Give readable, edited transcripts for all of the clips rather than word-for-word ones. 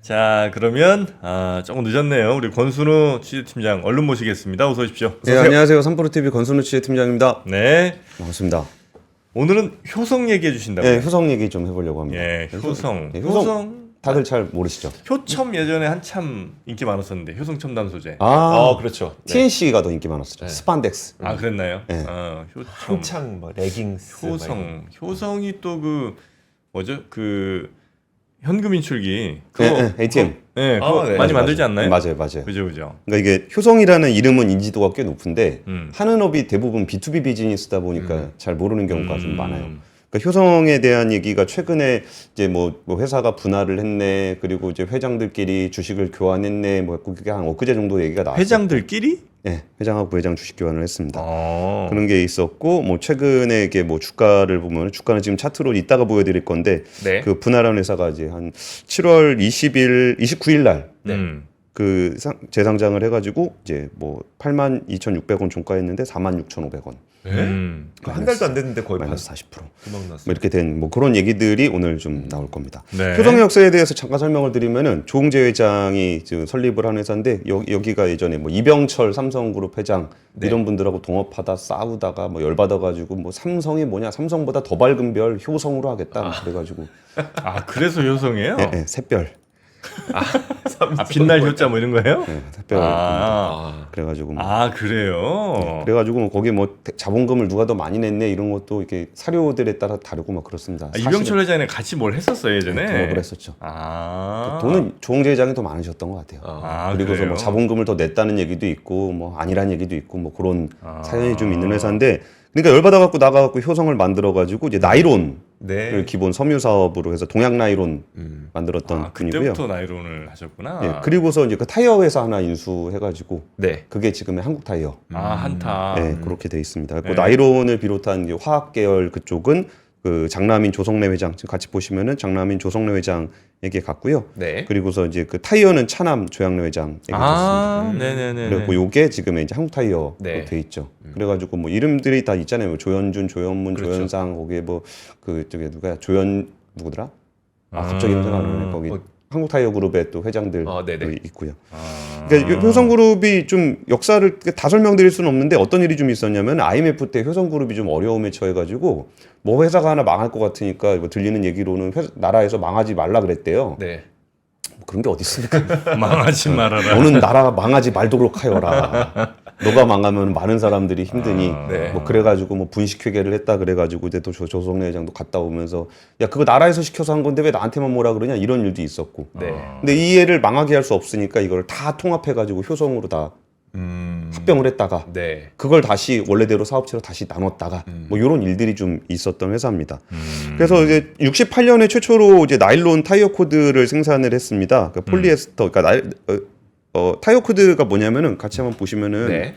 자, 그러면 조금 늦었네요. 우리 권순우 취재팀장 얼른 모시겠습니다. 어서 오십시오. 네, 안녕하세요. 삼프로TV 권순우 취재팀장입니다. 네. 반갑습니다. 오늘은 효성 얘기해 주신다고요? 네, 효성 얘기 좀 해보려고 합니다. 예, 효성. 네, 효성 다들 잘 모르시죠? 효첨 예전에 한참 인기 많았었는데 효성 첨단 소재. 그렇죠. TNC가 더 인기 많았었죠. 네. 스판덱스. 아, 그랬나요? 네. 효첨. 한창 뭐 레깅스 효성이 또 그 뭐죠? 그 현금 인출기. 네, ATM. 네, 그거 네. 많이 맞아요, 만들지 않나요? 맞아요. 그죠. 그러니까 이게 효성이라는 이름은 인지도가 꽤 높은데 음. 하는 업이 대부분 B2B 비즈니스다 보니까 잘 모르는 경우가 좀 많아요. 음. 그러니까 효성에 대한 얘기가 최근에 이제 뭐 회사가 분할을 했네, 그리고 이제 회장들끼리 주식을 교환했네, 뭐 그게 한 엊그제 정도 얘기가 나왔어요. 회장들끼리? 네, 회장하고 부회장 주식 교환을 했습니다. 어. 그런 게 있었고, 뭐 최근에 이게 뭐 주가를 보면 주가는 지금 차트로 이따가 보여드릴 건데 네. 그 분할한 회사가 이제 한 7월 29일 날 네. 그 재상장을 해가지고 이제 뭐 82,600원 종가였는데 46,500원 한 달도 안 됐는데 거의 마이너스 40%. 금방 났어요. 뭐 이렇게 된 뭐 그런 얘기들이 오늘 좀 나올 겁니다. 네. 효성의 역사에 대해서 잠깐 설명을 드리면은 조홍재 회장이 지금 설립을 한 회사인데 여기가 예전에 뭐 이병철 삼성그룹 회장 네. 이런 분들하고 동업하다 싸우다가 뭐 열받아가지고 뭐 삼성이 뭐냐, 삼성보다 더 밝은 별 효성으로 하겠다 그래가지고 그래서 효성이에요? 네, 샛별 빛날 효자 뭐 이런 거예요? 샛별 아. 그래가지고 뭐 그래요? 그래가지고 뭐 거기 뭐 자본금을 누가 더 많이 냈네 이런 것도 이렇게 사료들에 따라 다르고 막 그렇습니다. 이병철 회장이 같이 뭘 했었어요 예전에? 동업을 했었죠. 아. 돈은 조홍재 회장이 더 많으셨던 것 같아요. 그리고서 그래요? 뭐 자본금을 더 냈다는 얘기도 있고 뭐 아니란 얘기도 있고 뭐 그런 사연이 좀 있는 회사인데, 그러니까 열받아갖고 나가갖고 효성을 만들어가지고 이제 나이론을 네. 기본 섬유 사업으로 해서 동양 나이론 만들었던 분이고요. 그때부터 나이론을 하셨구나. 예, 그리고서 이제 그 타이어 회사 하나 인수해가지고 네. 그게 지금의 한국 타이어. 한타. 네, 그렇게 돼 있습니다. 그 네. 나이론을 비롯한 이제 화학 계열 그쪽은 그 장남인 조성래 회장, 지금 같이 보시면은 장남인 조성래 회장에게 갔고요. 네. 그리고서 이제 그 타이어는 차남 조양래 회장에게 줬습니다. 네네네. 그리고 요게 지금의 이제 한국 타이어로 네. 돼 있죠. 그래가지고 뭐 이름들이 다 있잖아요. 뭐 조현준, 조현문, 그렇죠. 조현상, 거기에 뭐 그 저기 누가 누구더라? 갑자기 이름 생각 안 나네. 거기 한국 타이어 그룹의 또 회장들도 네네. 있고요. 그러니까 효성그룹이 좀 역사를 다 설명드릴 수는 없는데 어떤 일이 좀 있었냐면 IMF 때 효성그룹이 좀 어려움에 처해가지고 뭐 회사가 하나 망할 것 같으니까 뭐 들리는 얘기로는 나라에서 망하지 말라 그랬대요. 네. 뭐 그런 게 어디 있습니까? 망하지 말아라. 너는 나라 망하지 말도록 하여라. 너가 망하면 많은 사람들이 힘드니 네. 뭐 그래가지고 뭐 분식회계를 했다 그래가지고 이제 또 조성래 회장도 갔다 오면서 야 그거 나라에서 시켜서 한 건데 왜 나한테만 뭐라 그러냐 이런 일도 있었고. 네. 근데 이 애를 망하게 할 수 없으니까 이걸 다 통합해가지고 효성으로 다 합병을 했다가 네. 그걸 다시 원래대로 사업체로 다시 나눴다가 뭐 이런 일들이 좀 있었던 회사입니다. 그래서 이제 68년에 최초로 이제 나일론 타이어 코드를 생산을 했습니다. 그러니까 폴리에스터, 그러니까 타이어 코드가 뭐냐면은 같이 한번 보시면은 네.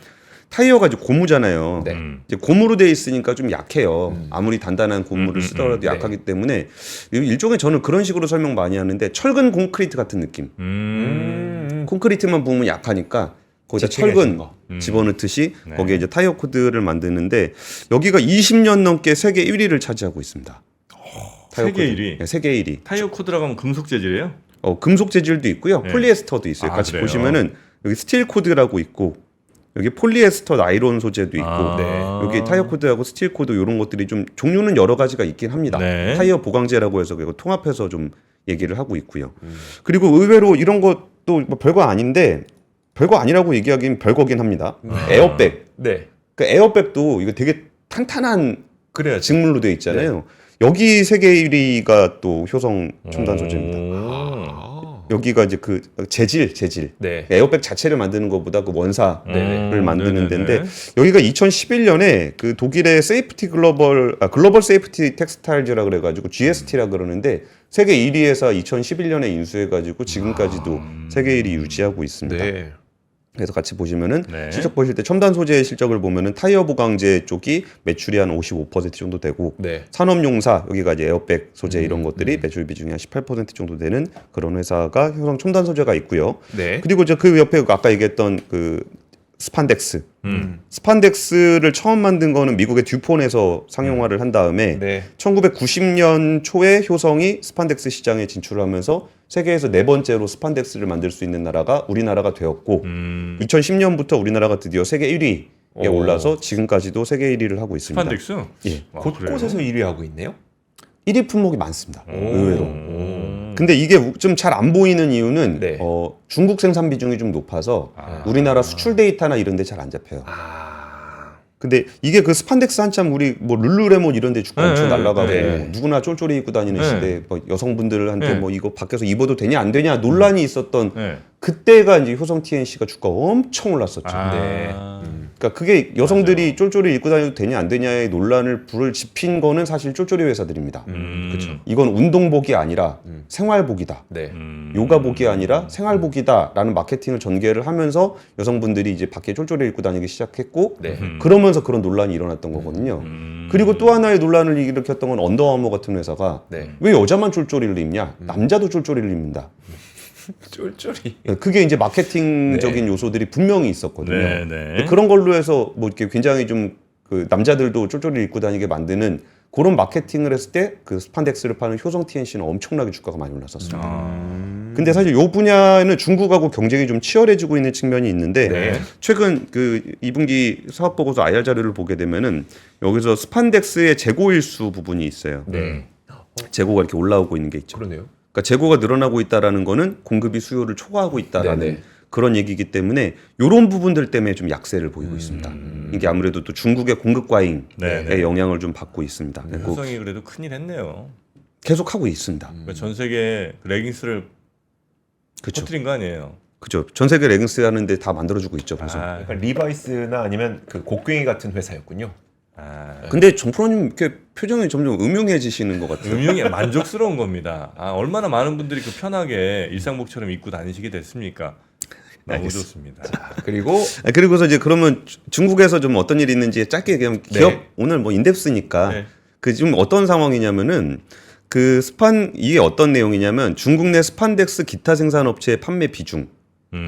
타이어가 이제 고무잖아요. 네. 이제 고무로 돼 있으니까 좀 약해요. 아무리 단단한 고무를 쓰더라도 네. 약하기 때문에 일종의 저는 그런 식으로 설명 많이 하는데 철근 콘크리트 같은 느낌. 콘크리트만 부으면 약하니까 거기다 철근 집어넣듯이 네. 거기에 이제 타이어 코드를 만드는데 여기가 20년 넘게 세계 1위를 차지하고 있습니다. 타이어 세계 코드. 1위? 네, 세계 1위. 타이어 코드라고 하면 금속 재질이에요? 금속 재질도 있고요. 네. 폴리에스터도 있어요. 같이 그래요? 보시면은 여기 스틸 코드라고 있고 여기 폴리에스터 나이론 소재도 있고 네. 여기 타이어 코드하고 스틸 코드 이런 것들이 좀 종류는 여러 가지가 있긴 합니다. 네. 타이어 보강제라고 해서 그거 통합해서 좀 얘기를 하고 있고요. 그리고 의외로 이런 것도 뭐 별거 아닌데 별거 아니라고 얘기하기는 별거긴 합니다. 에어백. 네. 그 에어백도 이거 되게 탄탄한 그래요. 직물로 되어 있잖아요. 여기 세계 1위가 또 효성 첨단 소재입니다. 여기가 이제 그 재질 네. 에어백 자체를 만드는 것보다 그 원사를 네네. 만드는 네네네. 데인데 여기가 2011년에 그 독일의 세이프티 글로벌 세이프티 텍스타일즈라 그래가지고 GST라 그러는데 세계 1위 회사 2011년에 인수해가지고 지금까지도 세계 1위 유지하고 있습니다. 네. 그래서 같이 보시면은 네. 실적 보실 때 첨단 소재의 실적을 보면은 타이어 보강제 쪽이 매출이 한 55% 정도 되고 네. 산업용사 여기가 이제 에어백 소재 이런 것들이 매출 비중이 한 18% 정도 되는 그런 회사가 효성 첨단 소재가 있고요. 네. 그리고 이제 그 옆에 아까 얘기했던 그 스판덱스. 스판덱스를 처음 만든 거는 미국의 듀폰에서 상용화를 한 다음에 네. 1990년 초에 효성이 스판덱스 시장에 진출하면서 세계에서 네 번째로 스판덱스를 만들 수 있는 나라가 우리나라가 되었고 2010년부터 우리나라가 드디어 세계 1위에 올라서 지금까지도 세계 1위를 하고 있습니다. 스판덱스? 예. 아, 곳곳에서 1위 하고 있네요. 1위 품목이 많습니다. 의외로. 오. 근데 이게 좀 잘 안 보이는 이유는 네. 중국 생산 비중이 좀 높아서 우리나라 수출 데이터나 이런 데 잘 안 잡혀요. 근데 이게 그 스판덱스 한참 우리 뭐 룰루레몬 이런 데 주가 엄청 날아가고 네. 누구나 쫄쫄이 입고 다니는 네. 시대에 뭐 여성분들한테 네. 뭐 이거 밖에서 입어도 되냐 안 되냐 논란이 있었던 네. 그때가 이제 효성 TNC가 주가 엄청 올랐었죠. 네. 그러니까 그게 여성들이 쫄쫄이 입고 다녀도 되냐 안 되냐의 논란을 불을 지핀 거는 사실 쫄쫄이 회사들입니다. 그렇죠. 이건 운동복이 아니라 생활복이다. 네. 요가복이 아니라 생활복이다라는 마케팅을 전개를 하면서 여성분들이 이제 밖에 쫄쫄이 입고 다니기 시작했고 네. 그러면서 그런 논란이 일어났던 거거든요. 그리고 또 하나의 논란을 일으켰던 건 언더아머 같은 회사가 네. 왜 여자만 쫄쫄이를 입냐? 남자도 쫄쫄이를 입는다. 쫄쫄이. 그게 이제 마케팅적인 요소들이 분명히 있었거든요. 네, 네. 그런 걸로 해서 뭐 이렇게 굉장히 좀 그 남자들도 쫄쫄이 입고 다니게 만드는 그런 마케팅을 했을 때 그 스판덱스를 파는 효성 TNC는 엄청나게 주가가 많이 올랐었습니다. 근데 사실 이 분야는 중국하고 경쟁이 좀 치열해지고 있는 측면이 있는데 네. 최근 그 2분기 사업 보고서 IR 자료를 보게 되면은 여기서 스판덱스의 재고 일수 부분이 있어요. 네. 재고가 이렇게 올라오고 있는 게 있죠. 그러네요. 그러니까 재고가 늘어나고 있다라는 거는 공급이 수요를 초과하고 있다라는 네네. 그런 얘기이기 때문에 이런 부분들 때문에 좀 약세를 보이고 있습니다. 이게 아무래도 또 중국의 공급 과잉에 네네. 영향을 좀 받고 있습니다. 그리고 효성이 그래도 큰일 했네요. 계속 하고 있습니다. 그러니까 전 세계 레깅스를 그렇죠. 터뜨린 거 아니에요? 그죠. 전 세계 레깅스 하는데 다 만들어주고 있죠. 그래서. 아, 그러니까 리바이스나 아니면 그 곡괭이 같은 회사였군요. 근데 정프로님 이렇게 표정이 점점 음흉해지시는 것 같아요. 음흉에 만족스러운 겁니다. 아, 얼마나 많은 분들이 그 편하게 일상복처럼 입고 다니시게 됐습니까? 너무 알겠습니다. 좋습니다. 그리고 그리고서 이제 그러면 중국에서 좀 어떤 일이 있는지 짧게 그냥 기업 네. 오늘 뭐 인덱스니까 네. 그 지금 어떤 상황이냐면은 그 이게 어떤 내용이냐면 중국 내 스판덱스 기타 생산업체의 판매 비중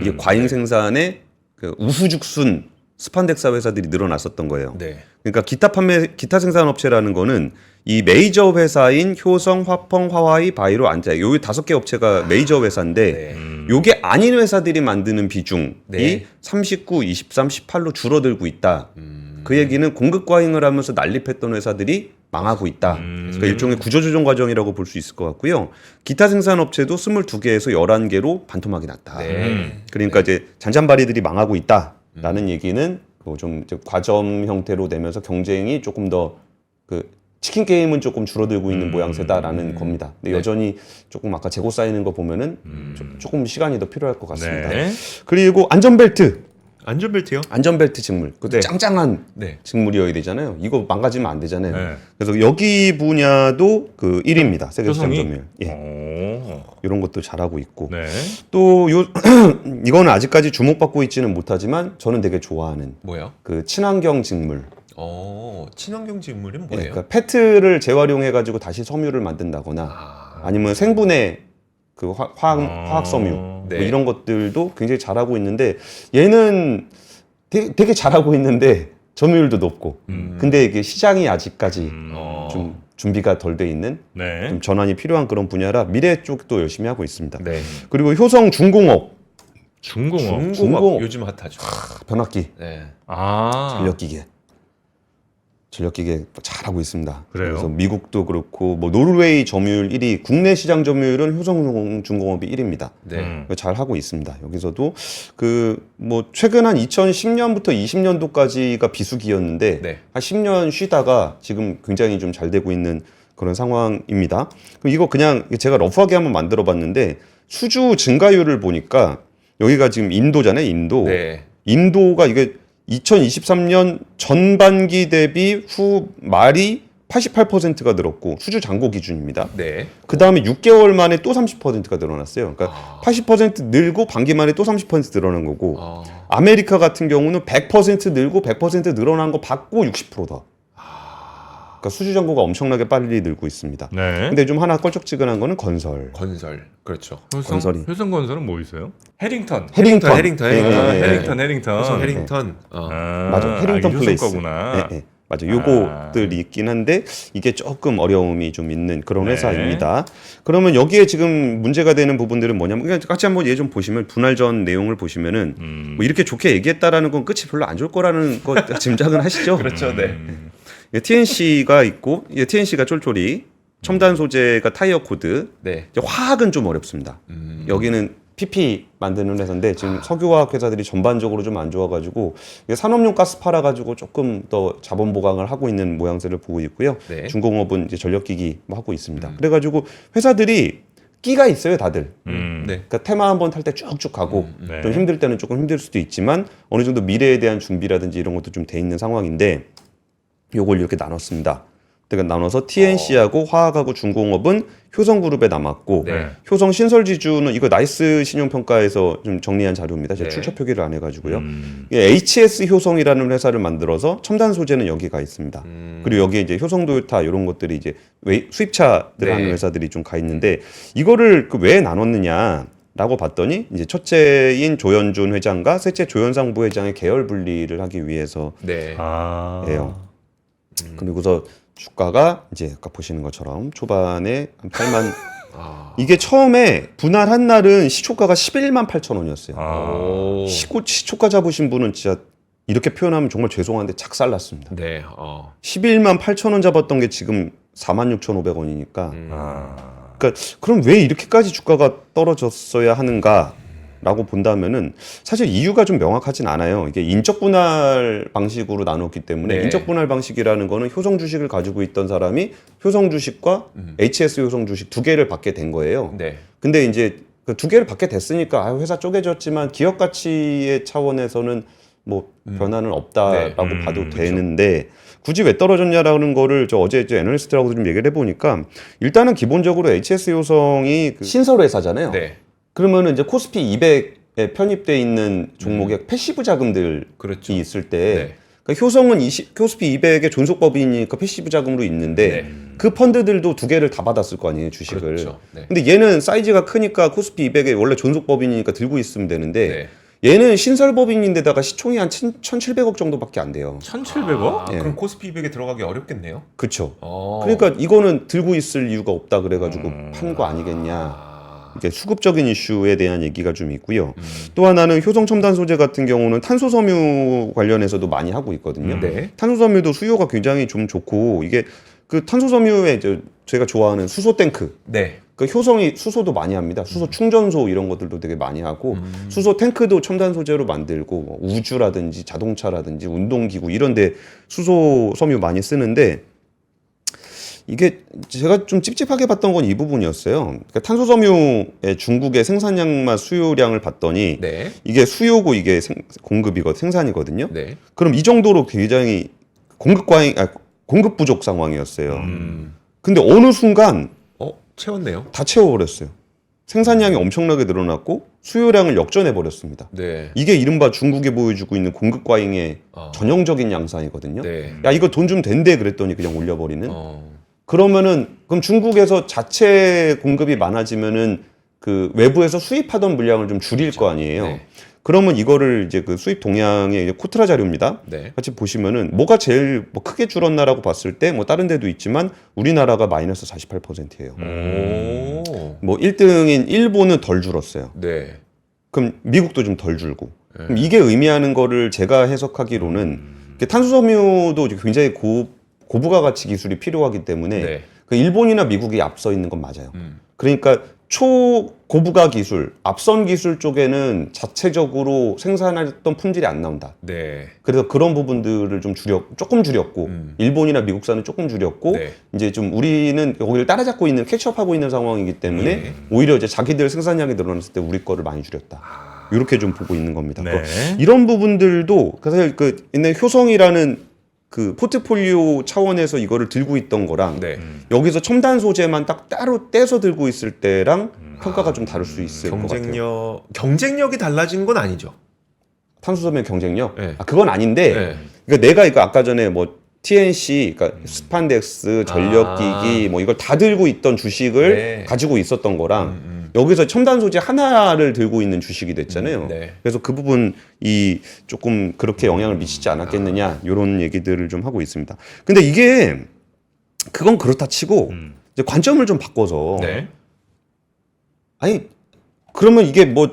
이게 과잉 생산의 그 우후죽순 스판덱스 회사들이 늘어났었던 거예요. 네. 그러니까 기타 생산업체라는 거는 이 메이저 회사인 효성, 화펑, 화와이, 바이로, 안자 요 5개 업체가 메이저 회사인데 네. 요게 아닌 회사들이 만드는 비중이 네. 39, 23, 18로 줄어들고 있다. 그 얘기는 공급 과잉을 하면서 난립했던 회사들이 망하고 있다. 그러니까 일종의 구조조정 과정이라고 볼 수 있을 것 같고요. 기타 생산업체도 22개에서 11개로 반토막이 났다. 네. 그러니까 이제 잔잔바리들이 망하고 있다라는 얘기는 좀 이제 과점 형태로 되면서 경쟁이 조금 더 그 치킨 게임은 조금 줄어들고 있는 모양새다라는 겁니다. 근데 여전히 조금 아까 재고 쌓이는 거 보면은 조금 시간이 더 필요할 것 같습니다. 네. 그리고 안전벨트, 안전벨트요? 안전벨트 직물, 그 네. 짱짱한 네. 직물이어야 되잖아요. 이거 망가지면 안 되잖아요. 네. 그래서 여기 분야도 그 1위입니다. 세계 시장 효성이? 점유율. 예. 오. 이런 것도 잘하고 있고. 네. 또 이거는 아직까지 주목받고 있지는 못하지만 저는 되게 좋아하는 뭐요? 그 친환경 직물. 친환경 직물은 예, 뭐예요? 그러니까 페트를 재활용해 가지고 다시 섬유를 만든다거나 아니면 생분해 그 화학 섬유 네. 뭐 이런 것들도 굉장히 잘하고 있는데 얘는 되게 잘하고 있는데 점유율도 높고 근데 이게 시장이 아직까지 좀 준비가 덜 돼 있는 네. 좀 전환이 필요한 그런 분야라 미래 쪽도 열심히 하고 있습니다. 네. 그리고 효성 중공업 중공업. 중공업 요즘 핫하죠. 변압기 네. 아. 전력기계 잘하고 있습니다. 그래요? 그래서 미국도 그렇고 뭐 노르웨이 점유율 1위, 국내 시장 점유율은 효성 중공업이 1위입니다. 네. 잘 하고 있습니다. 여기서도 그 뭐 최근 한 2010년부터 20년도까지가 비수기였는데 네. 한 10년 쉬다가 지금 굉장히 좀 잘 되고 있는 그런 상황입니다. 그럼 이거 그냥 제가 러프하게 한번 만들어 봤는데 수주 증가율을 보니까 여기가 지금 인도잖아요. 인도. 네. 인도가 이게 2023년 전반기 대비 후 말이 88%가 늘었고 수주 잔고 기준입니다. 네. 그 다음에 6개월 만에 또 30%가 늘어났어요. 그러니까 80% 늘고 반기 만에 또 30% 늘어난 거고 아메리카 같은 경우는 100% 늘고 100% 늘어난 거 받고 60% 더. 그러니까 수주 잔고가 엄청나게 빨리 늘고 있습니다. 네. 근데 좀 하나 껄쩍지근한 거는 건설. 건설. 그렇죠. 건설이. 효성건설은 뭐 있어요? 해링턴. 해링턴. 해링턴. 예, 예, 아, 예. 해링턴. 효성 해링턴. 맞아. 해링턴 이게 플레이스. 효성 거구나. 예, 예. 맞아. 요거들이 있긴 한데 이게 조금 어려움이 좀 있는 그런 네. 회사입니다. 그러면 여기에 지금 문제가 되는 부분들은 뭐냐면 그냥 같이 한번 얘 좀 보시면 분할 전 내용을 보시면은 뭐 이렇게 좋게 얘기했다라는 건 끝이 별로 안 좋을 거라는 거 짐작은 하시죠? 그렇죠. 네. TNC가 있고 TNC가 쫄쫄이, 첨단 소재가 타이어 코드, 네. 이제 화학은 좀 어렵습니다. 여기는 PP 만드는 회사인데 지금 석유화학 회사들이 전반적으로 좀 안 좋아가지고 이게 산업용 가스 팔아가지고 조금 더 자본 보강을 하고 있는 모양새를 보고 있고요. 네. 중공업은 이제 전력기기 뭐 하고 있습니다. 그래가지고 회사들이 끼가 있어요, 다들. 네. 그러니까 테마 한번 탈 때 쭉쭉 가고 네. 좀 힘들 때는 조금 힘들 수도 있지만 어느 정도 미래에 대한 준비라든지 이런 것도 좀 돼 있는 상황인데 요걸 이렇게 나눴습니다. 그러니까 나눠서 TNC하고 화학하고 중공업은 효성그룹에 남았고 네. 효성 신설지주는 이거 나이스 신용평가에서 좀 정리한 자료입니다. 제가 네. 출처 표기를 안 해가지고요. 이게 HS 효성이라는 회사를 만들어서 첨단 소재는 여기가 있습니다. 그리고 여기에 이제 효성도요타 이런 것들이 이제 수입차들 네. 하는 회사들이 좀 가 있는데 이거를 왜 나눴느냐? 라고 봤더니 이제 첫째인 조현준 회장과 셋째 조현상 부회장의 계열 분리를 하기 위해서예요. 네. 그리고서 주가가 이제 아까 보시는 것처럼 초반에 한 8만 아. 이게 처음에 분할한 날은 시초가가 11만 8천 원이었어요. 오. 시초가 잡으신 분은 진짜 이렇게 표현하면 정말 죄송한데 작살났습니다. 네. 11만 8천 원 잡았던 게 지금 46,500원이니까 그러니까 그럼 왜 이렇게까지 주가가 떨어졌어야 하는가? 라고 본다면은 사실 이유가 좀 명확하진 않아요. 이게 인적 분할 방식으로 나눴기 때문에 네. 인적 분할 방식이라는 거는 효성 주식을 가지고 있던 사람이 효성 주식과 HS 효성 주식 두 개를 받게 된 거예요. 네. 근데 이제 그 두 개를 받게 됐으니까 회사 쪼개졌지만 기업 가치의 차원에서는 뭐 변화는 없다라고 네. 봐도 되는데 굳이 왜 떨어졌냐라는 거를 저 어제 이제 애널리스트라고도 좀 얘기를 해보니까 일단은 기본적으로 HS 효성이 그 신설 회사잖아요. 네. 그러면은 이제 코스피 200에 편입돼 있는 종목의 패시브 자금들이 그렇죠. 있을 때 네. 그러니까 효성은 코스피 200의 존속법인이니까 패시브 자금으로 있는데 네. 그 펀드들도 두 개를 다 받았을 거 아니에요, 주식을. 그렇죠. 네. 근데 얘는 사이즈가 크니까 코스피 200의 원래 존속법인이니까 들고 있으면 되는데 네. 얘는 신설법인인데다가 시총이 한 1,700억 정도밖에 안 돼요. 1,700억? 예. 그럼 코스피 200에 들어가기 어렵겠네요. 그렇죠. 어. 그러니까 이거는 들고 있을 이유가 없다 그래가지고 판 거 아니겠냐. 이게 수급적인 이슈에 대한 얘기가 좀 있고요. 또 하나는 효성 첨단 소재 같은 경우는 탄소 섬유 관련해서도 많이 하고 있거든요. 네. 탄소 섬유도 수요가 굉장히 좀 좋고 이게 그 탄소 섬유에 제가 좋아하는 수소 탱크. 네. 그 효성이 수소도 많이 합니다. 수소 충전소 이런 것들도 되게 많이 하고 수소 탱크도 첨단 소재로 만들고 뭐 우주라든지 자동차라든지 운동기구 이런데 수소 섬유 많이 쓰는데 이게 제가 좀 찝찝하게 봤던 건 이 부분이었어요. 그러니까 탄소 섬유의 중국의 생산량만 수요량을 봤더니 네. 이게 수요고 이게 생산이거든요. 네. 그럼 이 정도로 굉장히 공급 부족 상황이었어요. 근데 어느 순간 채웠네요. 다 채워버렸어요. 생산량이 엄청나게 늘어났고 수요량을 역전해 버렸습니다. 네. 이게 이른바 중국이 보여주고 있는 공급 과잉의 전형적인 양상이거든요. 네. 야 이거 돈 좀 된대 그랬더니 그냥 올려버리는. 어. 그럼 중국에서 자체 공급이 많아지면은 그 외부에서 수입하던 물량을 좀 줄일 거 아니에요. 네. 그러면 이거를 이제 그 수입 동향의 이제 코트라 자료입니다. 네. 같이 보시면은 뭐가 제일 뭐 크게 줄었나라고 봤을 때 뭐 다른 데도 있지만 우리나라가 마이너스 48%예요. 오. 뭐 1등인 일본은 덜 줄었어요. 네. 그럼 미국도 좀 덜 줄고. 그럼 이게 의미하는 거를 제가 해석하기로는 탄소섬유도 굉장히 고부가 가치 기술이 필요하기 때문에 네. 그 일본이나 미국이 앞서 있는 건 맞아요. 그러니까 초고부가 기술, 앞선 기술 쪽에는 자체적으로 생산했던 품질이 안 나온다. 네. 그래서 그런 부분들을 좀 조금 줄였고 일본이나 미국산은 조금 줄였고 네. 이제 좀 우리는 거기를 따라잡고 있는 캐치업하고 있는 상황이기 때문에 네. 오히려 이제 자기들 생산량이 늘어났을 때 우리 거를 많이 줄였다. 이렇게 좀 보고 있는 겁니다. 네. 이런 부분들도 사실 그 옛날 효성이라는 그 포트폴리오 차원에서 이거를 들고 있던 거랑 네. 여기서 첨단 소재만 딱 따로 떼서 들고 있을 때랑 평가가 좀 다를 수 있을 것 같아요. 경쟁력이 달라진 건 아니죠. 탄소섬유 경쟁력? 네. 그건 아닌데 네. 그러니까 내가 이거 아까 전에 뭐 TNC, 그러니까 스판덱스, 전력기기 뭐 이걸 다 들고 있던 주식을 네. 가지고 있었던 거랑 여기서 첨단 소재 하나를 들고 있는 주식이 됐잖아요. 네. 그래서 그 부분이 조금 그렇게 영향을 미치지 않았겠느냐 이런 얘기들을 좀 하고 있습니다. 근데 이게 그건 그렇다 치고 이제 관점을 좀 바꿔서 네. 아니 그러면 이게 뭐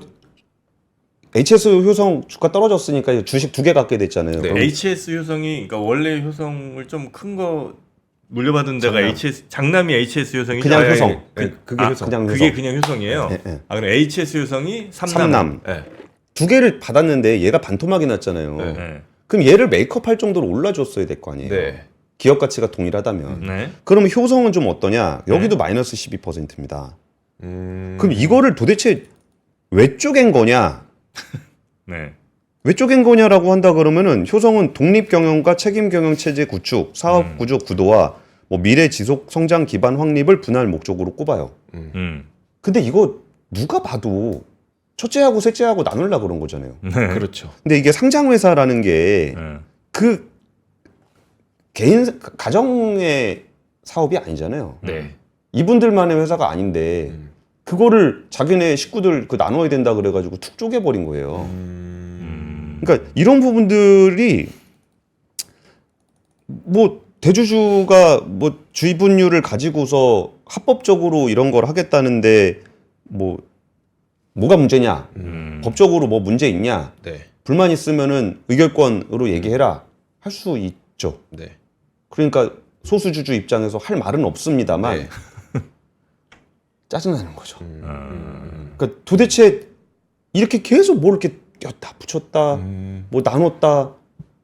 HS 효성 주가 떨어졌으니까 주식 2개 갖게 됐잖아요. 네. 그럼 HS 효성이 그러니까 원래 효성을 좀 큰 거 물려받은 데가 장남. 장남이 HS 효성이 그냥 효성. 그게 효성. 그냥 그게 효성. 그냥 효성이에요. 네, 네. 아 그럼 HS 효성이 삼남. 삼남. 네. 2개를 받았는데 얘가 반토막이 났잖아요. 네. 네. 그럼 얘를 메이크업할 정도로 올라줬어야 될 거 아니에요. 네. 기업 가치가 동일하다면. 네. 그러면 효성은 좀 어떠냐? 여기도 마이너스 12%입니다. 음. 그럼 이거를 도대체 왜 쪼갠 거냐? 네. 왜 쪼갠 거냐라고 한다 그러면은 효성은 독립 경영과 책임 경영 체제 구축, 사업 구조 구도와 뭐 미래 지속 성장 기반 확립을 분할 목적으로 꼽아요. 근데 이거 누가 봐도 첫째하고 셋째하고 나눌라 그런 거잖아요. 네. 그렇죠. 근데 이게 상장 회사라는 게 그 개인 가정의 사업이 아니잖아요. 네. 이분들만의 회사가 아닌데 그거를 자기네 식구들 그 나눠야 된다 그래가지고 툭 쪼개버린 거예요. 그러니까 이런 부분들이 뭐 대주주가 뭐 주의분율을 가지고서 합법적으로 이런 걸 하겠다는데 뭐가 문제냐? 법적으로 뭐 문제 있냐? 네. 불만 있으면은 의결권으로 얘기해라 할 수 있죠. 네. 그러니까 소수주주 입장에서 할 말은 없습니다만 네. 짜증나는 거죠. 그러니까 도대체 이렇게 계속 뭘 이렇게 꼈다 붙였다 뭐 나눴다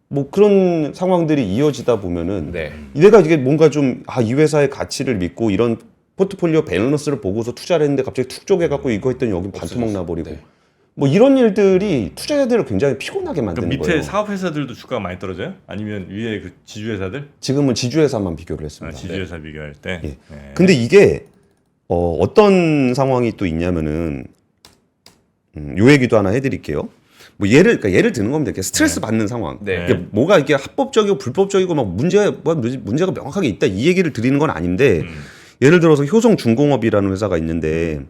뭐 그런 상황들이 이어지다 보면은 네. 내가 이게 뭔가 좀 이 회사의 가치를 믿고 이런 포트폴리오 밸런스를 보고서 투자를 했는데 갑자기 툭 쪼개갖고 이거 했더니 여기 반토막 나버리고 네. 뭐 이런 일들이 투자자들을 굉장히 피곤하게 그 만드는 밑에 거예요. 사업 회사들도 주가가 많이 떨어져요? 아니면 위에 그 지주 회사들? 지금은 지주회사만 비교를 아, 했습니다. 지주 회사 비교할 때. 예. 네. 근데 이게 어떤 상황이 또 있냐면은 요 얘기도 하나 해드릴게요. 뭐 예를 드는 겁니다. 이렇게 스트레스 받는 상황. 네. 이게 뭐가 이게 합법적이고 불법적이고 막 문제가 명확하게 있다 이 얘기를 드리는 건 아닌데 예를 들어서 효성중공업이라는 회사가 있는데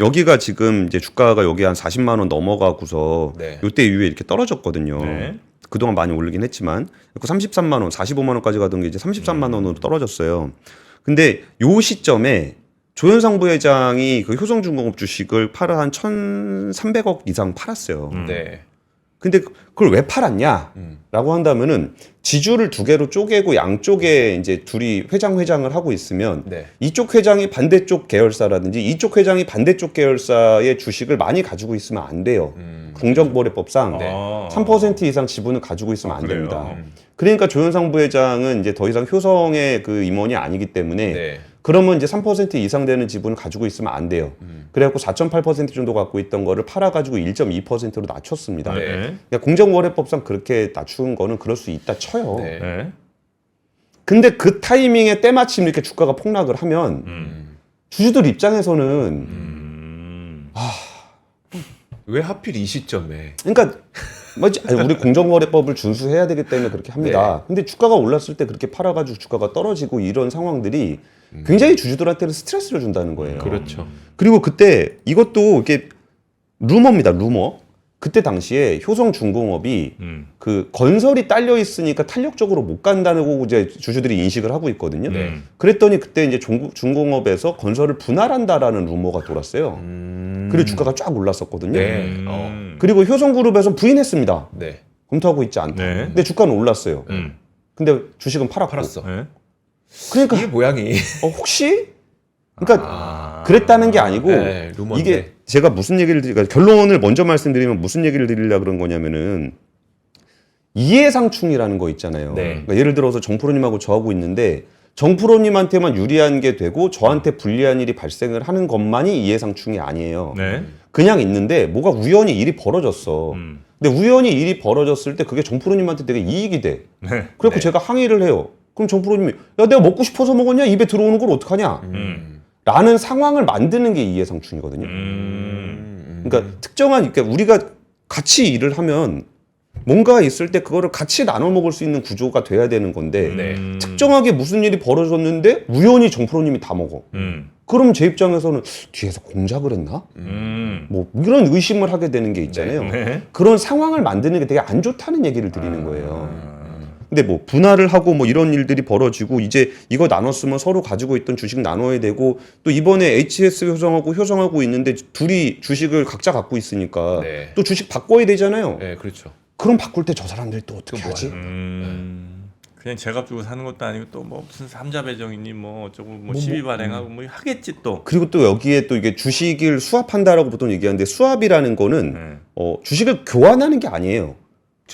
여기가 지금 이제 주가가 여기 한 40만 원 넘어가고서 네. 요때 이후에 이렇게 떨어졌거든요. 네. 그동안 많이 오르긴 했지만 그 33만 원, 45만 원까지 가던 게 이제 33만 원으로 떨어졌어요. 근데 요 시점에 조현상 부회장이 그 효성중공업 주식을 팔아 한 1,300억 이상 팔았어요. 네. 근데 그걸 왜 팔았냐라고 한다면은 지주를 2개로 쪼개고 양쪽에 이제 둘이 회장을 하고 있으면 네. 이쪽 회장이 반대쪽 계열사라든지 이쪽 회장이 반대쪽 계열사의 주식을 많이 가지고 있으면 안 돼요. 공정거래법상 네. 아. 3% 이상 지분을 가지고 있으면 안 그래요? 됩니다. 그러니까 조현상 부회장은 이제 더 이상 효성의 그 임원이 아니기 때문에 네. 그러면 이제 3% 이상 되는 지분을 가지고 있으면 안 돼요. 그래갖고 4.8% 정도 갖고 있던 거를 팔아가지고 1.2%로 낮췄습니다. 네. 그러니까 공정거래법상 그렇게 낮춘 거는 그럴 수 있다 쳐요. 네. 네. 근데 그 타이밍에 때마침 이렇게 주가가 폭락을 하면 주주들 입장에서는 왜 하필 이 시점에? 그러니까 우리 공정거래법을 준수해야 되기 때문에 그렇게 합니다. 근데 주가가 올랐을 때 그렇게 팔아가지고 주가가 떨어지고 이런 상황들이 굉장히 주주들한테는 스트레스를 준다는 거예요. 그렇죠. 그리고 그때 이것도 이게 루머입니다. 루머. 그때 당시에 효성중공업이 그 건설이 딸려 있으니까 탄력적으로 못 간다고 이제 주주들이 인식을 하고 있거든요. 네. 그랬더니 그때 이제 중공업에서 건설을 분할한다라는 루머가 돌았어요. 그리고 주가가 쫙 올랐었거든요. 네. 그리고 효성그룹에서 부인했습니다. 네. 검토하고 있지 않다. 네. 근데 주가는 올랐어요. 근데 주식은 팔았고. 팔았어. 네. 그러니까 이게 모양이. 혹시? 그러니까 그랬다는 게 아니고 네, 루머인데. 이게 제가 무슨 얘기를 그러니까 결론을 먼저 말씀드리면 무슨 얘기를 드리려고 그런 거냐면은 이해상충이라는 거 있잖아요. 네. 그러니까 예를 들어서 정프로님하고 저하고 있는데 정프로님한테만 유리한 게 되고 저한테 불리한 일이 발생을 하는 것만이 이해상충이 아니에요. 네. 그냥 있는데 뭐가 우연히 일이 벌어졌어. 근데 우연히 일이 벌어졌을 때 그게 정프로님한테 되게 이익이 돼. 네. 그래갖고 네. 제가 항의를 해요. 그럼 정프로님이 야 내가 먹고 싶어서 먹었냐? 입에 들어오는 걸 어떡하냐? 라는 상황을 만드는 게 이해상충이거든요. 그러니까 특정한 그러니까 우리가 같이 일을 하면 뭔가 있을 때 그거를 같이 나눠 먹을 수 있는 구조가 돼야 되는 건데 네. 특정하게 무슨 일이 벌어졌는데 우연히 정프로님이 다 먹어. 그럼 제 입장에서는 뒤에서 공작을 했나? 뭐 이런 의심을 하게 되는 게 있잖아요. 네. 그런 상황을 만드는 게 되게 안 좋다는 얘기를 드리는 거예요. 근데 뭐 분할을 하고 뭐 이런 일들이 벌어지고 이제 이거 나눴으면 서로 가지고 있던 주식 나눠야 되고 또 이번에 HS 효성하고 있는데 둘이 주식을 각자 갖고 있으니까 네. 또 주식 바꿔야 되잖아요. 네, 그렇죠. 그럼 바꿀 때 저 사람들이 또 어떻게 또 하지? 그냥 제값 주고 사는 것도 아니고 또 뭐 무슨 삼자 배정이니 뭐 어쩌고 뭐 시비 발행하고 뭐 하겠지 또. 그리고 또 여기에 또 이게 주식을 수합한다라고 보통 얘기하는데 수합이라는 거는 주식을 교환하는 게 아니에요.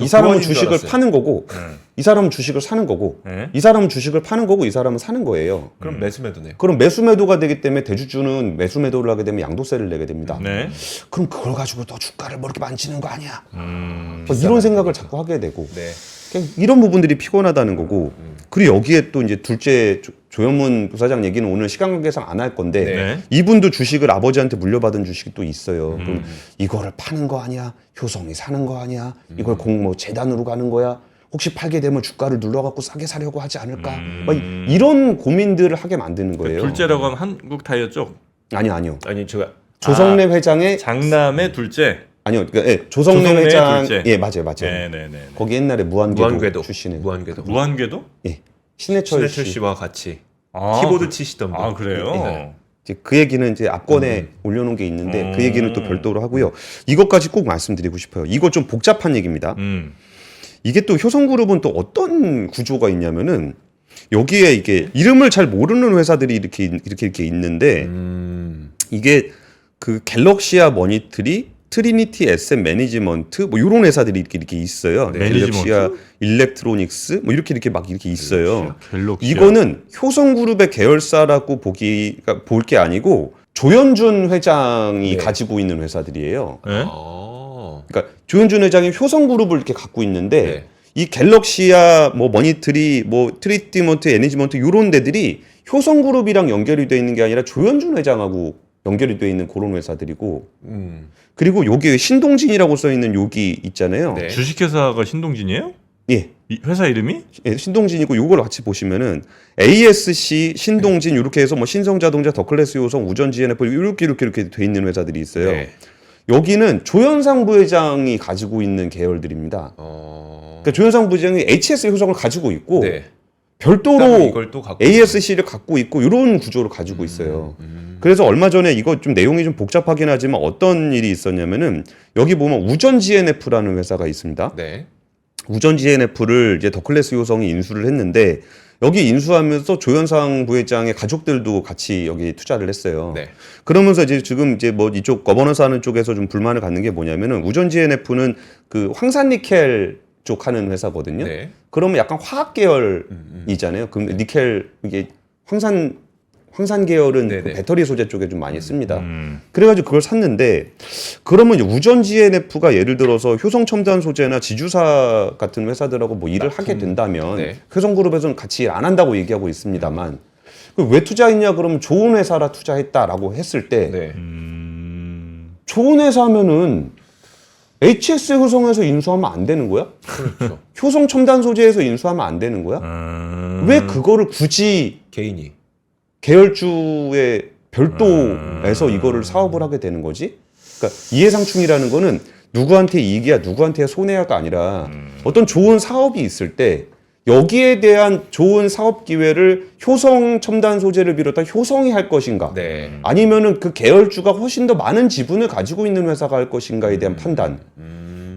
이 사람은 교환인 줄 주식을 알았어요. 파는 거고 이 사람은 주식을 사는 거고 네. 이 사람은 주식을 파는 거고 이 사람은 사는 거예요. 그럼 매수매도네요. 그럼 매수매도가 되기 때문에 대주주는 매수매도를 하게 되면 양도세를 내게 됩니다. 네. 그럼 그걸 가지고 또 주가를 뭐 이렇게 만지는 거 아니야? 뭐 이런 생각을 자꾸 하게 되고 네. 그냥 이런 부분들이 피곤하다는 거고 그리고 여기에 또 이제 둘째 조현문 부사장 얘기는 오늘 시간 관계상 안 할 건데 네. 이분도 주식을 아버지한테 물려받은 주식이 또 있어요. 그럼 이거를 파는 거 아니야? 효성이 사는 거 아니야? 이걸 뭐 재단으로 가는 거야? 혹시 팔게 되면 주가를 눌러갖고 싸게 사려고 하지 않을까? 막 이런 고민들을 하게 만드는 거예요. 둘째라고 하면 한국 타이어 쪽. 아니요. 아니 제가 조성래 회장의 장남의 둘째. 아니요. 그러니까 조성래 조성래의 회장 둘째. 예 맞아요. 네네네. 거기 옛날에 무한궤도 무한궤도 출신의 무한궤도 무한궤도? 예 신해철 신해철 씨. 씨와 같이 아, 키보드 치시던 분. 아 그래요? 네. 이제 그 얘기는 이제 앞권에 올려놓은 게 있는데 그 얘기는 또 별도로 하고요. 이것까지 꼭 말씀드리고 싶어요. 이거 좀 복잡한 얘기입니다. 이게 또 효성그룹은 또 어떤 구조가 있냐면은 여기에 이게 이름을 잘 모르는 회사들이 이렇게 있는데 이게 그 갤럭시아 머니터리, 트리니티 에셋 매니지먼트 뭐 이런 회사들이 이렇게 있어요. 네. 갤럭시아 일렉트로닉스 뭐 이렇게 있어요. 갤럭시아. 이거는 효성그룹의 계열사라고 볼 게 아니고 조현준 회장이 네. 가지고 있는 회사들이에요. 네? 그러니까 조현준 회장이 효성그룹을 이렇게 갖고 있는데 네. 이 갤럭시아 뭐 머니터리 뭐 트리트먼트 에너지먼트 이런 데들이 효성그룹이랑 연결이 돼 있는 게 아니라 조현준 회장하고 연결이 돼 있는 그런 회사들이고 그리고 여기 신동진이라고 써 있는 여기 있잖아요. 네. 주식회사가 신동진이에요? 예. 이 회사 이름이? 예, 신동진이고 요걸 같이 보시면은 ASC 신동진 이렇게 해서 뭐 신성자동차 더클래스 요성 우전 GNF 이렇게 돼 있는 회사들이 있어요. 네. 여기는 조현상 부회장이 가지고 있는 계열들입니다. 그러니까 조현상 부회장이 HS 효성을 가지고 있고 네. 별도로 이걸 또 갖고 ASC를 갖고 있고 이런 구조를 가지고 있어요. 그래서 얼마 전에 이거 좀 내용이 좀 복잡하긴 하지만 어떤 일이 있었냐면은 여기 보면 우전 GNF라는 회사가 있습니다. 네. 우전 GNF를 이제 더클래스 효성이 인수를 했는데 여기 인수하면서 조현상 부회장의 가족들도 같이 여기 투자를 했어요. 네. 그러면서 이제 지금 이제 뭐 이쪽 거버넌스 하는 쪽에서 좀 불만을 갖는 게 뭐냐면은 우전 GNF는 그 황산니켈 쪽 하는 회사거든요. 네. 그러면 약간 화학 계열이잖아요. 그 니켈 이게 황산 계열은 그 네네. 배터리 소재 쪽에 좀 많이 씁니다. 그래가지고 그걸 샀는데 그러면 이제 우전 GNF가 예를 들어서 효성 첨단 소재나 지주사 같은 회사들하고 뭐 일을 하게 된다면 네. 효성그룹에서는 같이 일 안 한다고 얘기하고 있습니다만 왜 투자했냐 그러면 좋은 회사라 투자했다라고 했을 때 네. 좋은 회사면은 HS 효성에서 인수하면 안 되는 거야? 그렇죠. 효성 첨단 소재에서 인수하면 안 되는 거야? 왜 그거를 굳이 개인이 계열주의 별도에서 이거를 사업을 하게 되는 거지? 그러니까 이해상충이라는 거는 누구한테 이익이야, 누구한테 손해야가 아니라 어떤 좋은 사업이 있을 때 여기에 대한 좋은 사업 기회를 효성 첨단 소재를 비롯한 효성이 할 것인가? 네. 아니면은 그 계열주가 훨씬 더 많은 지분을 가지고 있는 회사가 할 것인가에 대한 판단.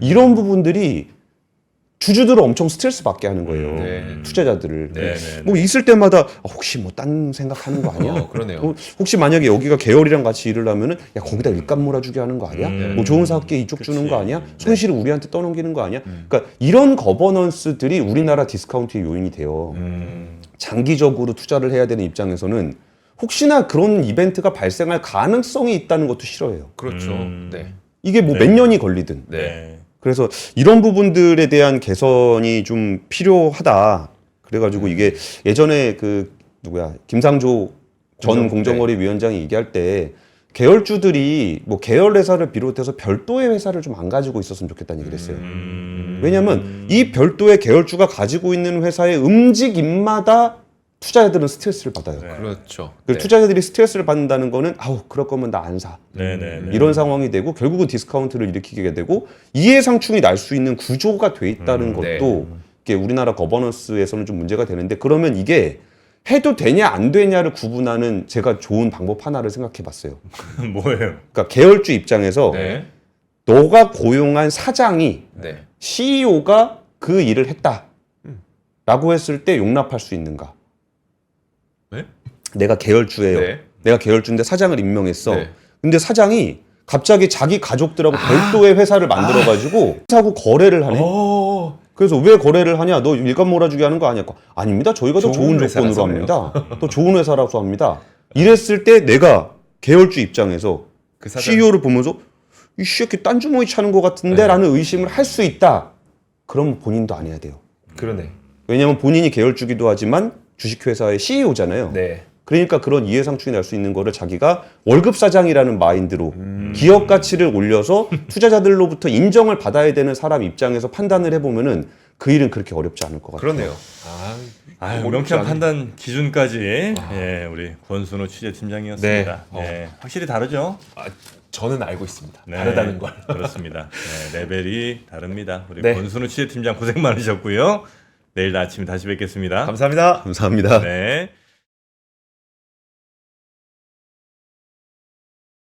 이런 부분들이 주주들을 엄청 스트레스 받게 하는 거예요. 네. 투자자들을. 네. 뭐 있을 때마다 혹시 뭐 딴 생각하는 거 아니야? 그러네요. 혹시 만약에 여기가 계열이랑 같이 일을 하면은 야 거기다 일감 몰아주게 하는 거 아니야? 뭐 좋은 사업기회 이쪽 주는 거 아니야? 손실을 우리한테 떠넘기는 거 아니야? 그러니까 이런 거버넌스들이 우리나라 디스카운트의 요인이 돼요. 장기적으로 투자를 해야 되는 입장에서는 혹시나 그런 이벤트가 발생할 가능성이 있다는 것도 싫어해요. 그렇죠. 네. 이게 뭐 몇 년이 걸리든. 네. 그래서 이런 부분들에 대한 개선이 좀 필요하다. 그래가지고 이게 예전에 그 누구야 김상조 전 공정거래위원장이 얘기할 때 계열주들이 뭐 계열 회사를 비롯해서 별도의 회사를 좀 안 가지고 있었으면 좋겠다는 얘기를 했어요. 왜냐하면 이 별도의 계열주가 가지고 있는 회사의 움직임마다 투자자들은 스트레스를 받아요. 네. 그렇죠. 그 네. 투자자들이 스트레스를 받는다는 거는 아우 그럴 거면 나 안 사. 네네. 이런 상황이 되고 결국은 디스카운트를 일으키게 되고 이해상충이 날 수 있는 구조가 돼 있다는 것도 네. 이게 우리나라 거버넌스에서는 좀 문제가 되는데 그러면 이게 해도 되냐 안 되냐를 구분하는 제가 좋은 방법 하나를 생각해 봤어요. 뭐예요? 그러니까 계열주 입장에서 네. 너가 고용한 사장이 네. CEO가 그 일을 했다 라고 했을 때 용납할 수 있는가? 네? 내가 계열주예요. 네. 내가 계열주인데 사장을 임명했어. 네. 근데 사장이 갑자기 자기 가족들하고 별도의 회사를 만들어가지고 회사하고 거래를 하네. 오. 그래서 왜 거래를 하냐? 너 일감 몰아주기 하는 거 아니야? 아닙니다. 저희가 더 좋은 좋은 조건으로 회사라서 합니다. 더 좋은 회사라서 합니다. 이랬을 때 내가 계열주 입장에서 그 사장. CEO를 보면서 이 새끼 딴 주머니 차는 것 같은데 라는 의심을 할 수 있다. 그럼 본인도 안 해야 돼요. 그러네. 왜냐하면 본인이 계열주기도 하지만 주식회사의 CEO잖아요. 네. 그러니까 그런 이해상충이 날 수 있는 거를 자기가 월급 사장이라는 마인드로 기업 가치를 올려서 투자자들로부터 인정을 받아야 되는 사람 입장에서 판단을 해보면은 그 일은 그렇게 어렵지 않을 것 같아요. 그러네요. 아유, 어렵지 명쾌한 않은- 판단 기준까지 예, 우리 권순호 취재팀장이었습니다. 네. 예, 확실히 다르죠? 저는 알고 있습니다. 네, 다르다는 걸. 그렇습니다. 네, 레벨이 다릅니다. 우리 네. 권순호 취재팀장 고생 많으셨고요. 내일 아침 다시 뵙겠습니다. 감사합니다. 감사합니다. 네.